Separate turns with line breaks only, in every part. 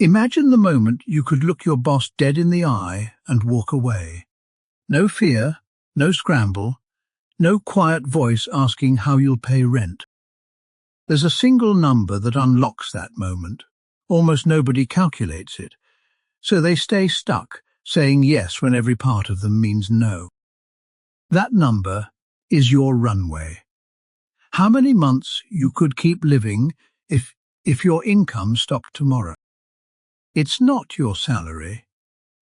Imagine the moment you could look your boss dead in the eye and walk away. No fear, no scramble, no quiet voice asking how you'll pay rent. There's a single number that unlocks that moment. Almost nobody calculates it, so they stay stuck, saying yes when every part of them means no. That number is your runway. How many months you could keep living if your income stopped tomorrow? It's not your salary.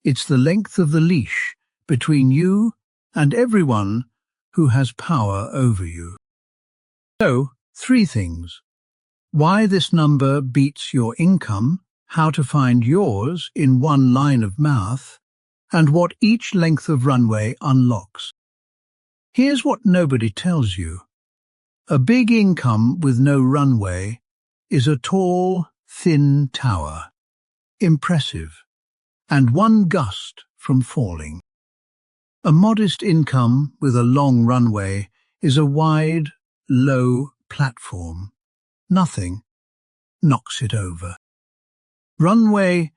It's the length of the leash between you and everyone who has power over you. So, 3 things. Why this number beats your income, how to find yours in one line of math, and what each length of runway unlocks. Here's what nobody tells you. A big income with no runway is a tall, thin tower. Impressive, and one gust from falling. A modest income with a long runway is a wide, low platform. Nothing knocks it over. Runway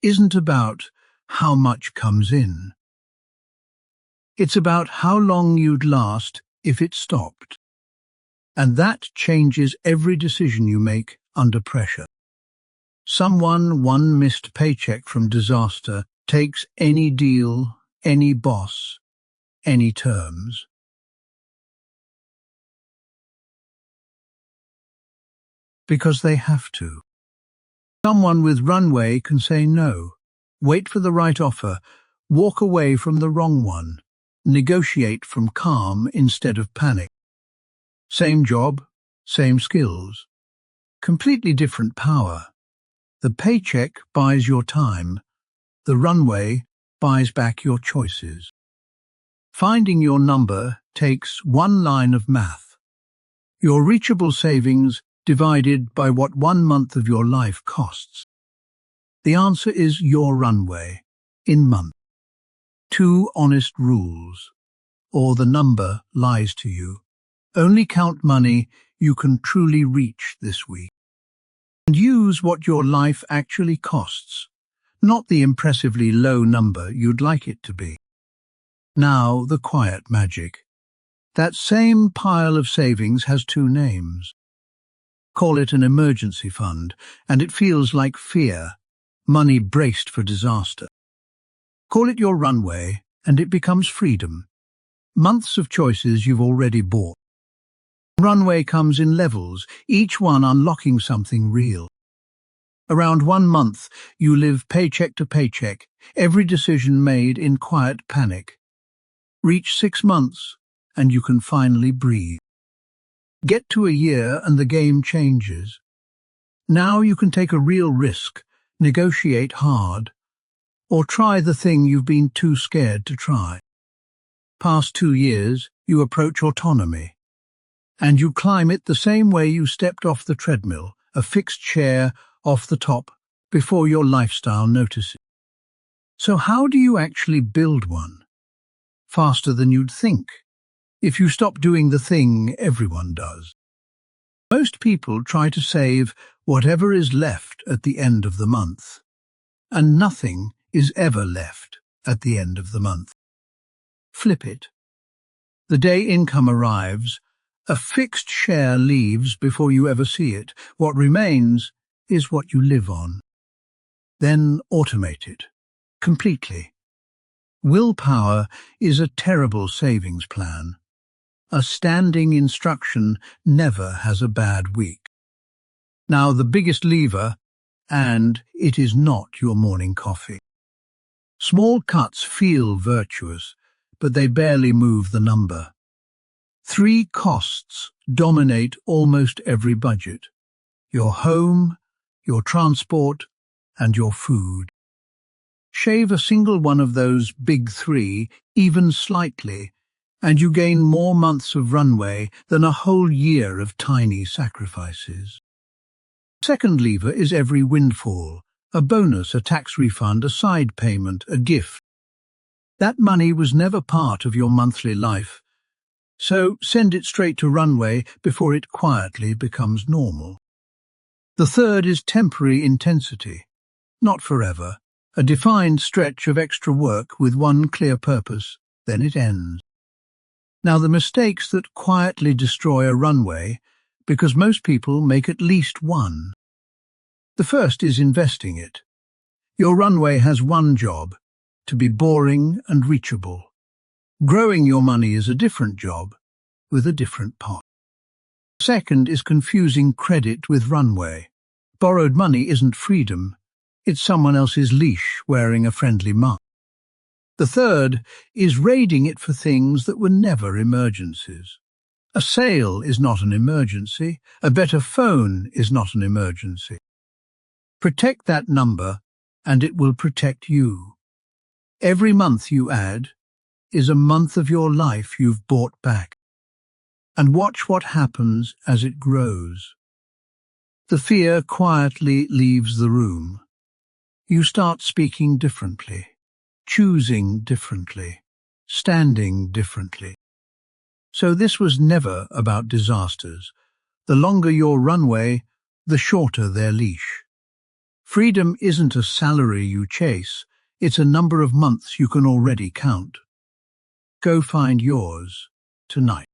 isn't about how much comes in. It's about how long you'd last if it stopped. And that changes every decision you make under pressure. One missed paycheck from disaster takes any deal, any boss, any terms. Because they have to. Someone with runway can say no, wait for the right offer, walk away from the wrong one, negotiate from calm instead of panic. Same job, same skills, completely different power. The paycheck buys your time, the runway buys back your choices. Finding your number takes one line of math. Your reachable savings divided by what 1 month of your life costs. The answer is your runway, in months. 2 honest rules, or the number lies to you. Only count money you can truly reach this week. And use what your life actually costs, not the impressively low number you'd like it to be. Now the quiet magic. That same pile of savings has 2 names. Call it an emergency fund, and it feels like fear, money braced for disaster. Call it your runway, and it becomes freedom. Months of choices you've already bought. Runway comes in levels, each one unlocking something real. Around 1 month, you live paycheck to paycheck, every decision made in quiet panic. Reach 6 months, and you can finally breathe. Get to a year and the game changes. Now you can take a real risk, negotiate hard, or try the thing you've been too scared to try. Past 2 years, you approach autonomy. And you climb it the same way you stepped off the treadmill, a fixed chair off the top, before your lifestyle notices. So how do you actually build one? Faster than you'd think, if you stop doing the thing everyone does. Most people try to save whatever is left at the end of the month, and nothing is ever left at the end of the month. Flip it. The day income arrives, a fixed share leaves before you ever see it. What remains is what you live on. Then automate it, completely. Willpower is a terrible savings plan. A standing instruction never has a bad week. Now the biggest lever, and it is not your morning coffee. Small cuts feel virtuous, but they barely move the number. 3 costs dominate almost every budget: your home, your transport, and your food. Shave a single one of those big 3, even slightly, and you gain more months of runway than a whole year of tiny sacrifices. Second lever is every windfall, a bonus, a tax refund, a side payment, a gift. That money was never part of your monthly life, so send it straight to runway before it quietly becomes normal. The third is temporary intensity, Not forever. A defined stretch of extra work with one clear purpose, then it ends. Now the mistakes that quietly destroy a runway, because most people make at least one. The first is investing it. Your runway has one job, to be boring and reachable. Growing your money is a different job, with a different pot. Second is confusing credit with runway. Borrowed money isn't freedom, it's someone else's leash wearing a friendly mark. The third is raiding it for things that were never emergencies. A sale is not an emergency, a better phone is not an emergency. Protect that number, and it will protect you. Every month you add is a month of your life you've bought back. And watch what happens as it grows. The fear quietly leaves the room. You start speaking differently, choosing differently, standing differently. So this was never about disasters. The longer your runway, the shorter their leash. Freedom isn't a salary you chase, it's a number of months you can already count. Go find yours tonight.